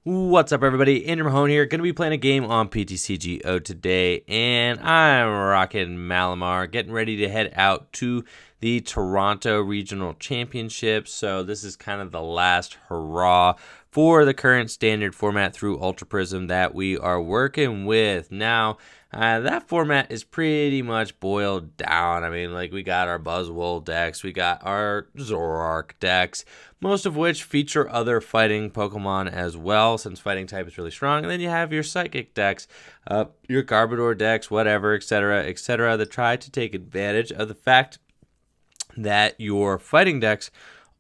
What's up, everybody? Andrew Mahone here. Going to be playing a game on PTCGO today, and I'm rocking Malamar, getting ready to head out to the Toronto Regional Championships. So this is kind of the last hurrah for the current standard format through Ultra Prism that we are working with. Now, that format is pretty much boiled down. I mean, like, we got our Buzzwole decks, we got our Zoroark decks, most of which feature other fighting Pokemon as well, since fighting type is really strong. And then you have your Psychic decks, your Garbodor decks, whatever, etc., that try to take advantage of the fact that your fighting decks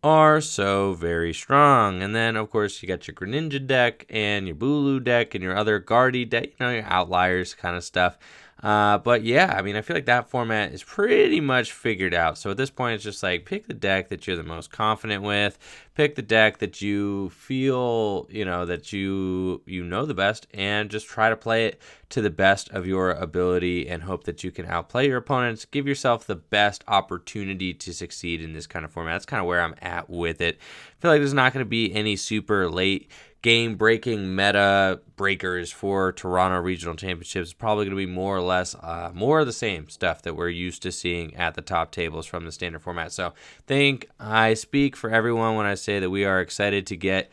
are so very strong. And then, of course, you got your Greninja deck and your Bulu deck and your other Guardy deck, your outliers kind of stuff. But yeah, I mean, I feel like that format is pretty much figured out. So at this point, it's just like, pick the deck that you're the most confident with, pick the deck that you feel, that you know the best, and just try to play it to the best of your ability and hope that you can outplay your opponents. Give yourself the best opportunity to succeed in this kind of format. That's kind of where I'm at with it. I feel like there's not going to be any super late game-breaking meta breakers for Toronto Regional Championships. It's probably going to be more or less more of the same stuff that we're used to seeing at the top tables from the standard format. So I think I speak for everyone when I say that we are excited to get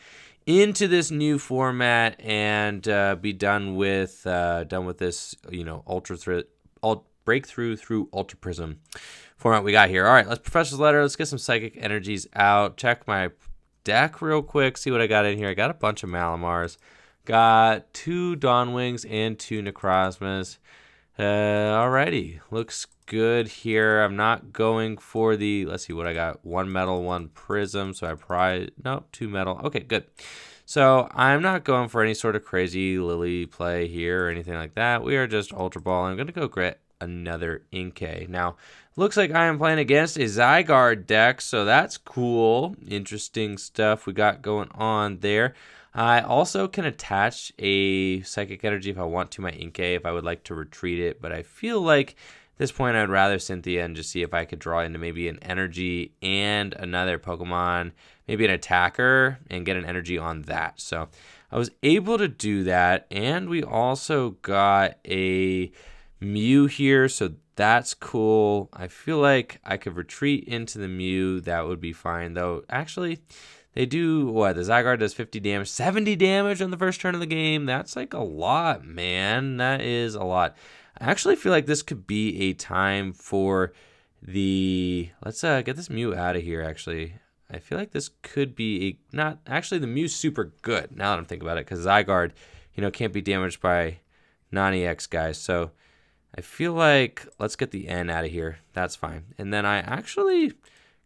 into this new format and be done with this, breakthrough through Ultra Prism format we got here. All right, let's Professor's Letter. Let's get some Psychic Energies out. Check my deck real quick, see what I got in here. I got a bunch of Malamars, got 2 Dawnwings and 2 Necrozmas. Alrighty, looks good here. I'm not going for the, let's see what I got, 1 metal, 1 prism, so I probably, nope, 2 metal. Okay, good. So I'm not going for any sort of crazy Lily play here or anything like that. We are just Ultra Ball. I'm going to go get another Inkay. Now, looks like I am playing against a Zygarde deck, so that's cool. Interesting stuff we got going on there. I also can attach a Psychic Energy if I want to my Inkay, if I would like to retreat it, but I feel like at this point I'd rather Cynthia and just see if I could draw into maybe an Energy and another Pokemon, maybe an attacker, and get an Energy on that. So I was able to do that, and we also got a Mew here, so that's cool. I feel like I could retreat into the Mew. That would be fine, though. Actually, they do, what? The Zygarde does 50 damage, 70 damage on the first turn of the game. That's like a lot, man. That is a lot. I actually feel like this could be a time for the... Let's get this Mew out of here, actually. I feel like this could be a... Not... Actually, the Mew's super good, now that I'm thinking about it, because Zygarde, can't be damaged by non-EX guys, so... I feel like let's get the N out of here. That's fine. And then I actually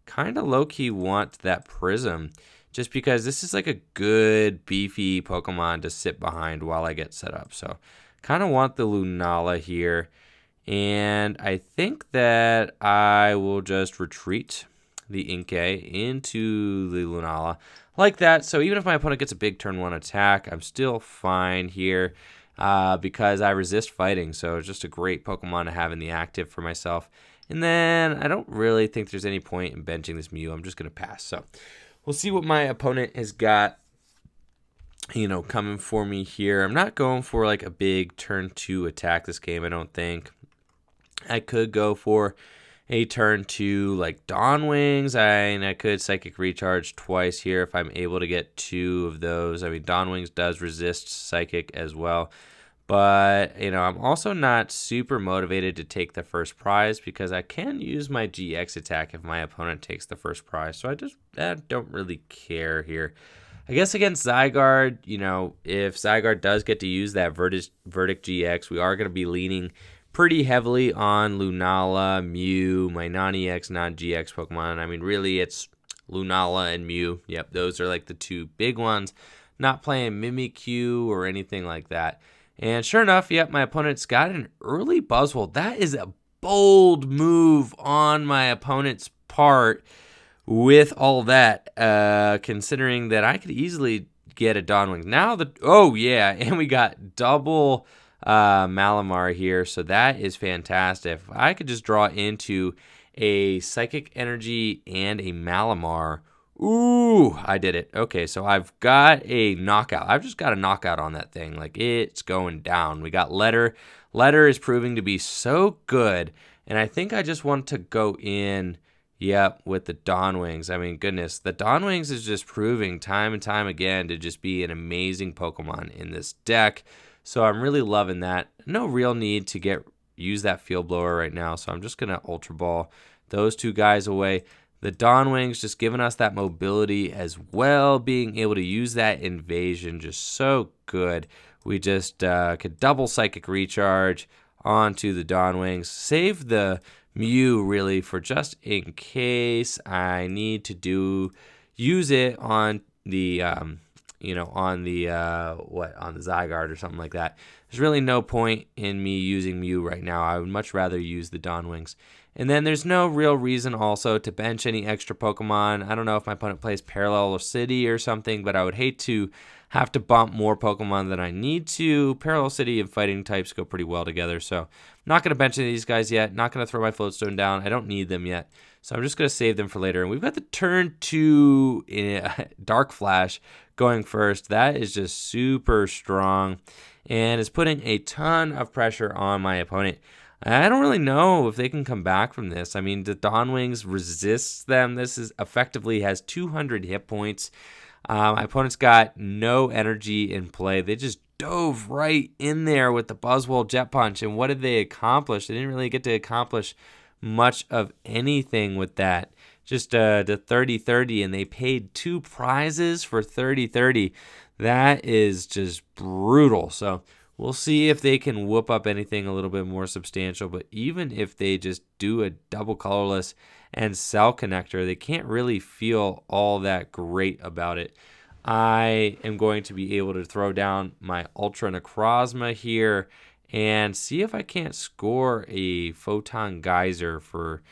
kind of low-key want that Prism just because this is like a good, beefy Pokemon to sit behind while I get set up. So kind of want the Lunala here. And I think that I will just retreat the Inkay into the Lunala like that. So even if my opponent gets a big turn 1 attack, I'm still fine here. Because I resist fighting, so it's just a great Pokemon to have in the active for myself. And then I don't really think there's any point in benching this Mew. I'm just going to pass. So we'll see what my opponent has got, coming for me here. I'm not going for like a big turn 2 attack this game, I don't think. I could go for a turn 2 like Dawnwings. I could Psychic Recharge twice here if I'm able to get 2 of those. I mean, Dawnwings does resist Psychic as well. But, I'm also not super motivated to take the first prize because I can use my GX attack if my opponent takes the first prize. So I don't really care here. I guess against Zygarde, if Zygarde does get to use that Verdict GX, we are going to be leaning pretty heavily on Lunala, Mew, my non-EX, non-GX Pokemon. I mean, really, it's Lunala and Mew. Yep, those are like the 2 big ones. Not playing Mimikyu or anything like that. And sure enough, yep, my opponent's got an early Buzzwole. That is a bold move on my opponent's part with all that, considering that I could easily get a Dawnwing. Now, and we got double Malamar here, so that is fantastic. I could just draw into a Psychic Energy and a Malamar. Ooh, I did it. Okay, so I've got a knockout. I've just got a knockout on that thing. Like, it's going down. We got Letter. Letter is proving to be so good. And I think I just want to go in, yep, with the Dawn Wings. I mean, goodness, the Dawn Wings is just proving time and time again to just be an amazing Pokemon in this deck. So I'm really loving that. No real need to use that Field Blower right now. So I'm just going to Ultra Ball those two guys away. The Dawn Wings just giving us that mobility as well, being able to use that invasion just so good. We just could double Psychic Recharge onto the Dawn Wings. Save the Mew really for just in case I need to use it on the on the Zygarde or something like that. There's really no point in me using Mew right now. I would much rather use the Dawn Wings. And then there's no real reason also to bench any extra Pokemon. I don't know if my opponent plays Parallel City or something, but I would hate to have to bump more Pokemon than I need to. Parallel City and Fighting types go pretty well together, so I'm not going to bench any of these guys yet. Not going to throw my Floatstone down. I don't need them yet, so I'm just going to save them for later. And we've got the turn 2 Dark Flash going first. That is just super strong and is putting a ton of pressure on my opponent. I don't really know if they can come back from this. I mean, the Dawn Wings resists them. This is effectively has 200 hit points. My opponent's got no energy in play. They just dove right in there with the Buzzwole Jet Punch. And what did they accomplish? They didn't really get to accomplish much of anything with that. Just the 30-30, and they paid 2 prizes for 30-30. That is just brutal. So we'll see if they can whoop up anything a little bit more substantial, but even if they just do a double colorless and Cell Connector, they can't really feel all that great about it. I am going to be able to throw down my Ultra Necrozma here and see if I can't score a Photon Geyser for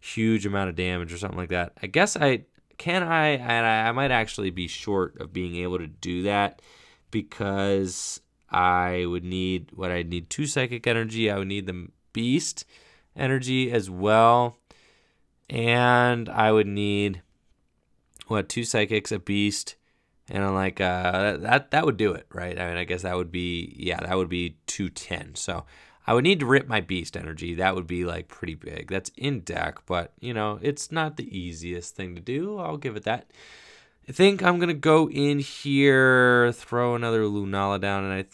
huge amount of damage or something like that. I guess I might actually be short of being able to do that because I would need 2 Psychic Energy. I would need the Beast Energy as well. And I would need 2 Psychics, a Beast, and I'm like that would do it, right? I mean, I guess that would be 210. So I would need to rip my Beast Energy. That would be like pretty big. That's in deck, but it's not the easiest thing to do. I'll give it that. I think I'm going to go in here, throw another Lunala down, and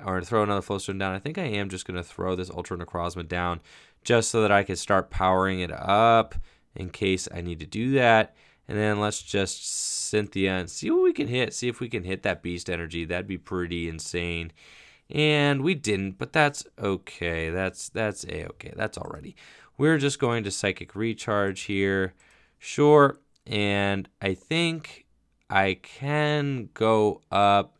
or throw another Floatstone down. I think I am just going to throw this Ultra Necrozma down just so that I can start powering it up in case I need to do that. And then let's just Cynthia and see what we can hit. See if we can hit that Beast Energy. That'd be pretty insane. And we didn't, but that's okay. That's A-okay. That's alrighty. We're just going to Psychic Recharge here. Sure. And I think I can go up.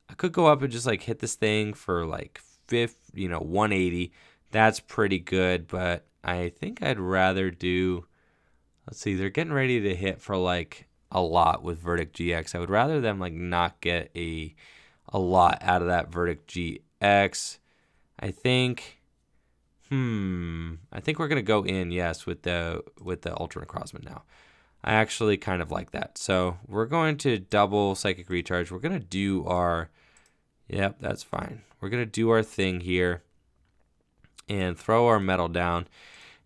I could go up and just hit this thing for 180. That's pretty good, but I think I'd rather do. Let's see, they're getting ready to hit for a lot with Verdict GX. I would rather them not get a lot out of that Verdict GX. I think we're gonna go in, yes, with the Ultra Necrozma now. I actually kind of like that. So we're going to double Psychic Recharge. We're going to do our... Yep, that's fine. We're going to do our thing here and throw our metal down.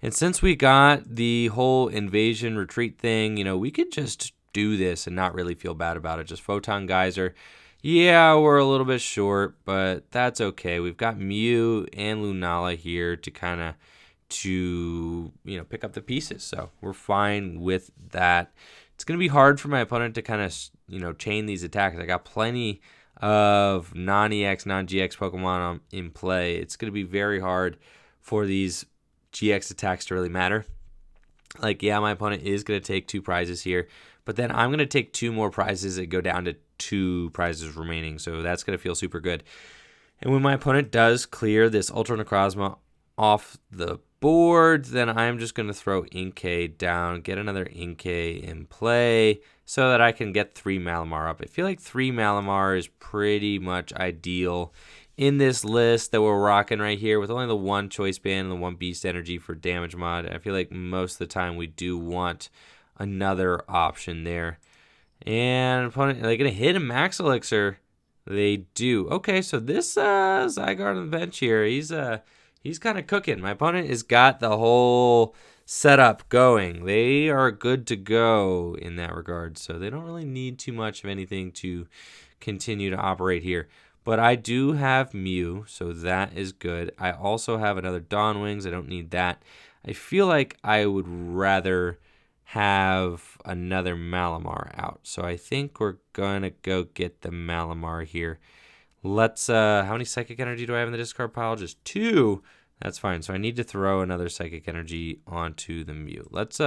And since we got the whole invasion retreat thing, we could just do this and not really feel bad about it. Just Photon Geyser. Yeah, we're a little bit short, but that's okay. We've got Mew and Lunala here to kind of pick up the pieces. So we're fine with that. It's going to be hard for my opponent to kind of, chain these attacks. I got plenty of non-EX, non-GX Pokemon in play. It's going to be very hard for these GX attacks to really matter. My opponent is going to take 2 prizes here, but then I'm going to take 2 more prizes and go down to 2 prizes remaining. So that's going to feel super good. And when my opponent does clear this Ultra Necrozma off the board, then I'm just going to throw Inkay down, get another Inkay in play so that I can get 3 Malamar up. I feel like 3 Malamar is pretty much ideal in this list that we're rocking right here with only the 1 Choice Band and the 1 Beast Energy for damage mod. I feel like most of the time we do want another option there. And opponent, are they going to hit a Max Elixir? They do. Okay, so this Zygarde on the bench here, he's kind of cooking. My opponent has got the whole setup going. They are good to go in that regard, so they don't really need too much of anything to continue to operate here. But I do have Mew, so that is good. I also have another Dawn Wings. I don't need that. I feel like I would rather have another Malamar out. So I think we're going to go get the Malamar here. Let's, how many Psychic Energy do I have in the discard pile? Just 2. That's fine. So I need to throw another Psychic Energy onto the Mew. Let's,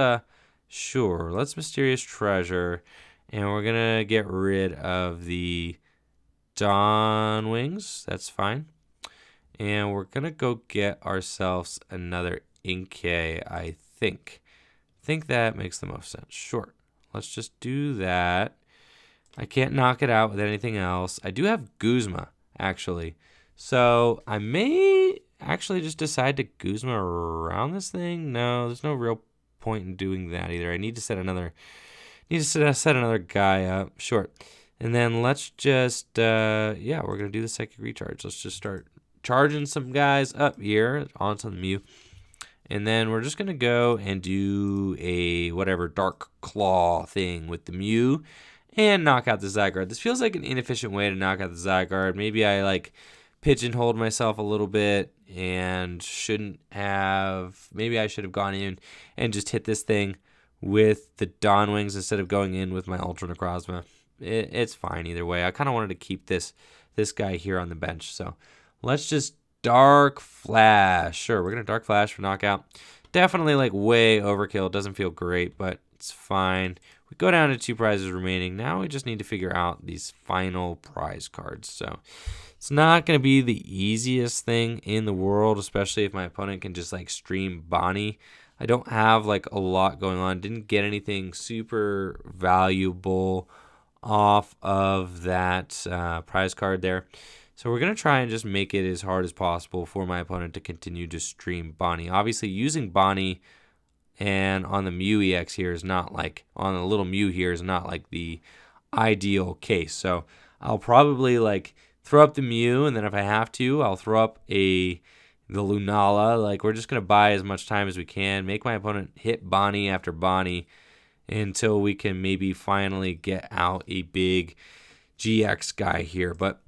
sure. Let's Mysterious Treasure. And we're going to get rid of the Dawn Wings. That's fine. And we're going to go get ourselves another Inkay, I think. I think that makes the most sense. Sure. Let's just do that. I can't knock it out with anything else. I do have Guzma, actually. So I may actually just decide to Guzma around this thing. No, there's no real point in doing that either. I need to set another guy up. Sure. And then let's just, yeah, we're going to do the Psychic Recharge. Let's just start charging some guys up here onto the Mew. And then we're just going to go and do a whatever Dark Claw thing with the Mew and knock out the Zygarde. This feels like an inefficient way to knock out the Zygarde. Maybe I like pigeonholed myself a little bit and shouldn't have. Maybe I should have gone in and just hit this thing with the Dawn Wings instead of going in with my Ultra Necrozma. It's fine either way. I kind of wanted to keep this guy here on the bench. So let's just Dark Flash. Sure, we're going to Dark Flash for knockout. Definitely like way overkill. It doesn't feel great, but it's fine. We go down to 2 prizes remaining. Now we just need to figure out these final prize cards. So it's not going to be the easiest thing in the world, especially if my opponent can just like stream Bonnie. I don't have like a lot going on. Didn't get anything super valuable off of that prize card there. So we're going to try and just make it as hard as possible for my opponent to continue to stream Bonnie. Obviously, using Bonnie and on the Mew EX here is not like, on the little Mew here is not like the ideal case. So I'll probably like throw up the Mew, and then if I have to, I'll throw up the Lunala. Like, we're just going to buy as much time as we can, make my opponent hit Bonnie after Bonnie until we can maybe finally get out a big GX guy here. But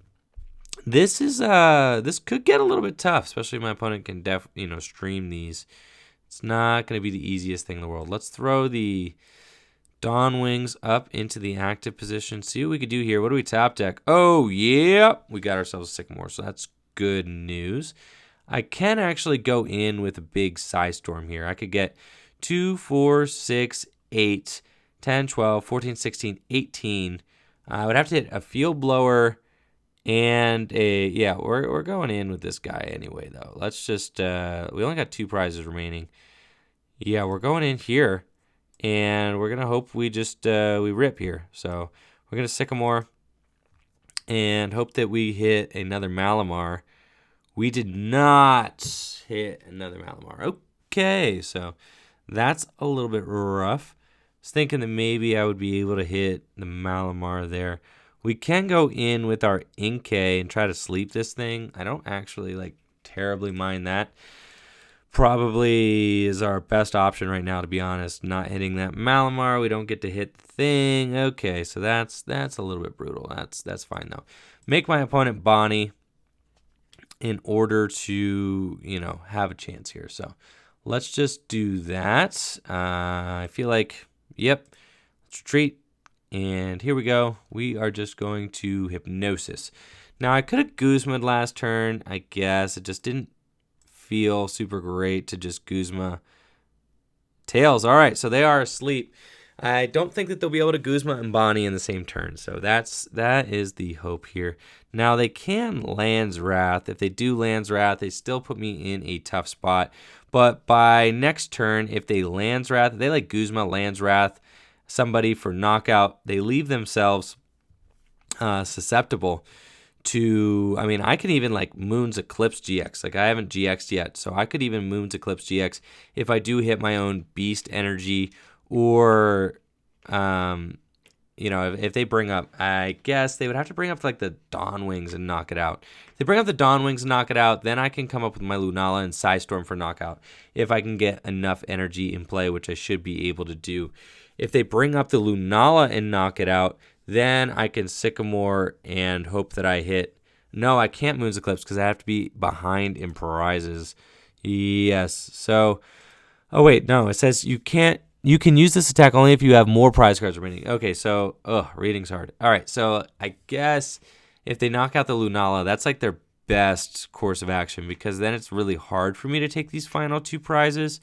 this is this could get a little bit tough, especially if my opponent can stream these. It's not going to be the easiest thing in the world. Let's throw the Dawn Wings up into the active position. See what we could do here. What do we top deck? Oh, yeah. We got ourselves a Sycamore, so that's good news. I can actually go in with a big Psystorm here. I could get 2, 4, 6, 8, 10, 12, 14, 16, 18. I would have to hit a Field Blower and yeah, we're going in with this guy anyway, though. Let's just, we only got 2 prizes remaining. Yeah, we're going in here, and we're going to hope we just, we rip here. So we're going to Sycamore and hope that we hit another Malamar. We did not hit another Malamar. Okay, so that's a little bit rough. I was thinking that maybe I would be able to hit the Malamar there. We can go in with our Inkay and try to sleep this thing. I don't actually like terribly mind that. Probably is our best option right now, to be honest. Not hitting that Malamar, we don't get to hit the thing. Okay, so that's a little bit brutal. That's fine though. Make my opponent Bonnie in order to have a chance here. So let's just do that. I feel like yep. Let's retreat. And here we go. We are just going to Hypnosis. Now, I could have Guzma'd last turn, I guess. It just didn't feel super great to just Guzma. Tails. All right, so they are asleep. I don't think that they'll be able to Guzma and Bonnie in the same turn. So that is the hope here. Now, they can Land's Wrath. If they do Land's Wrath, they still put me in a tough spot. But by next turn, if they Land's Wrath, if they like Guzma, Land's Wrath, somebody for knockout, they leave themselves susceptible to, I mean, I can even like Moon's Eclipse GX. Like, I haven't GX'd yet, so I could even Moon's Eclipse GX if I do hit my own Beast Energy or if they bring up, I guess they would have to bring up like the Dawn Wings and knock it out. If they bring up the Dawn Wings and knock it out, then I can come up with my Lunala and Psystorm for knockout if I can get enough energy in play, which I should be able to do. If they bring up the Lunala and knock it out, then I can Sycamore and hope that I hit. No, I can't Moon's Eclipse because I have to be behind in prizes. Yes. So, oh wait, no. It says you can use this attack only if you have more prize cards remaining. Okay, so, reading's hard. All right, so I guess if they knock out the Lunala, that's like their best course of action because then it's really hard for me to take these final 2 prizes.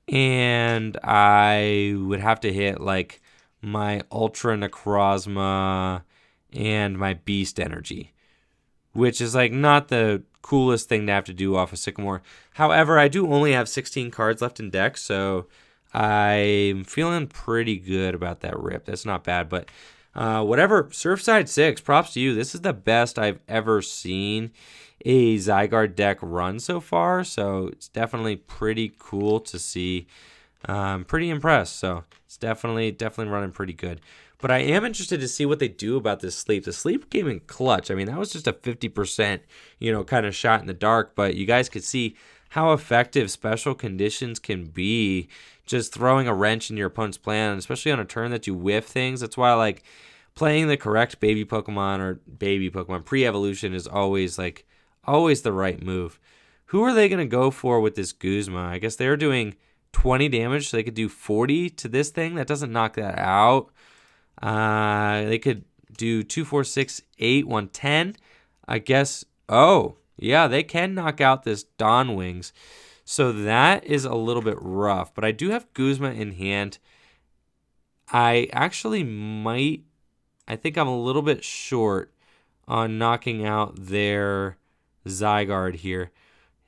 And I would have to hit like my Ultra Necrozma and my Beast Energy, which is like not the coolest thing to have to do off of Sycamore. However, I do only have 16 cards left in deck, so I'm feeling pretty good about that rip. That's not bad, but whatever. Surfside 6, props to you. This is the best I've ever seen a Zygarde deck run so far, so it's definitely pretty cool to see. I'm pretty impressed, so it's definitely running pretty good. But I am interested to see what they do about this sleep. The sleep came in clutch. I mean, that was just a 50%, kind of shot in the dark, but you guys could see how effective special conditions can be just throwing a wrench in your opponent's plan, especially on a turn that you whiff things. That's why I like playing the correct baby Pokemon pre-evolution is always the right move. Who are they going to go for with this Guzma? I guess they're doing 20 damage, so they could do 40 to this thing. That doesn't knock that out. They could do 2, 4, 6, 8, 110. I guess. Oh, yeah, they can knock out this Dawn Wings. So that is a little bit rough. But I do have Guzma in hand. I actually might. I think I'm a little bit short on knocking out their Zygarde here.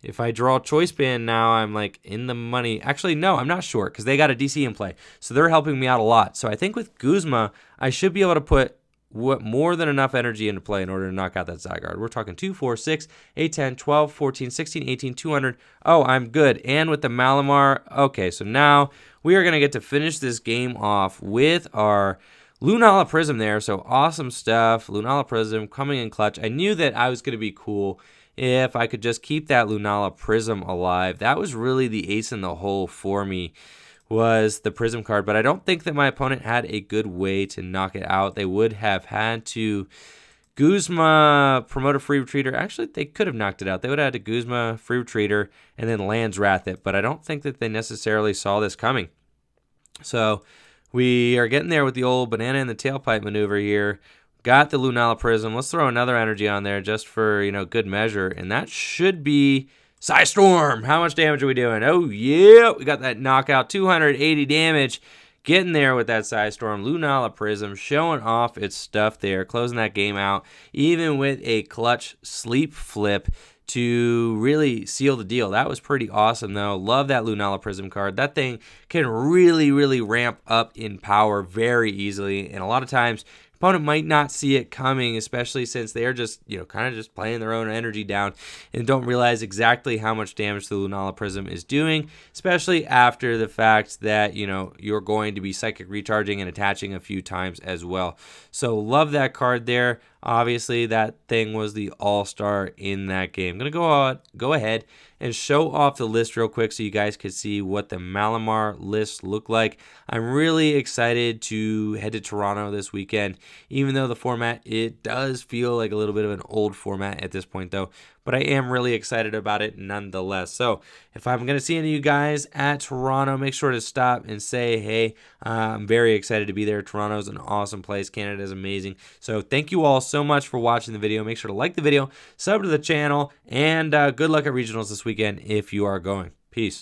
If I draw Choice Band now, I'm like in the money. Actually, no, I'm not short because they got a DC in play. So they're helping me out a lot. So I think with Guzma, I should be able to put more than enough energy into play in order to knock out that Zygarde. We're talking 2, 4, 6, 8, 10, 12, 14, 16, 18, 200. Oh, I'm good. And with the Malamar, okay, so now we are going to get to finish this game off with our Lunala Prism there. So awesome stuff. Lunala Prism coming in clutch. I knew that I was going to be cool if I could just keep that Lunala Prism alive. That was really the ace in the hole for me, was the Prism card. But I don't think that my opponent had a good way to knock it out. They would have had to Guzma, promote a Free Retreater. Actually, they could have knocked it out. They would have had to Guzma, Free Retreater, and then Land's Wrath it. But I don't think that they necessarily saw this coming. So we are getting there with the old banana in the tailpipe maneuver here. Got the Lunala Prism. Let's throw another energy on there just for, good measure. And that should be Psystorm. How much damage are we doing? Oh, yeah. We got that knockout. 280 damage. Getting there with that Psystorm. Lunala Prism showing off its stuff there. Closing that game out. Even with a clutch sleep flip to really seal the deal. That was pretty awesome, though. Love that Lunala Prism card. That thing can really, really ramp up in power very easily. And a lot of times, opponent might not see it coming, especially since they're just, kind of just playing their own energy down and don't realize exactly how much damage the Lunala Prism is doing, especially after the fact that, you're going to be Psychic Recharging and attaching a few times as well. So love that card there. Obviously, that thing was the all-star in that game. I'm going to go ahead and show off the list real quick so you guys can see what the Malamar list looked like. I'm really excited to head to Toronto this weekend, even though the format, it does feel like a little bit of an old format at this point, though. But I am really excited about it nonetheless. So if I'm going to see any of you guys at Toronto, make sure to stop and say, hey, I'm very excited to be there. Toronto is an awesome place. Canada is amazing. So thank you all so much for watching the video. Make sure to like the video, sub to the channel, and good luck at regionals this weekend if you are going. Peace.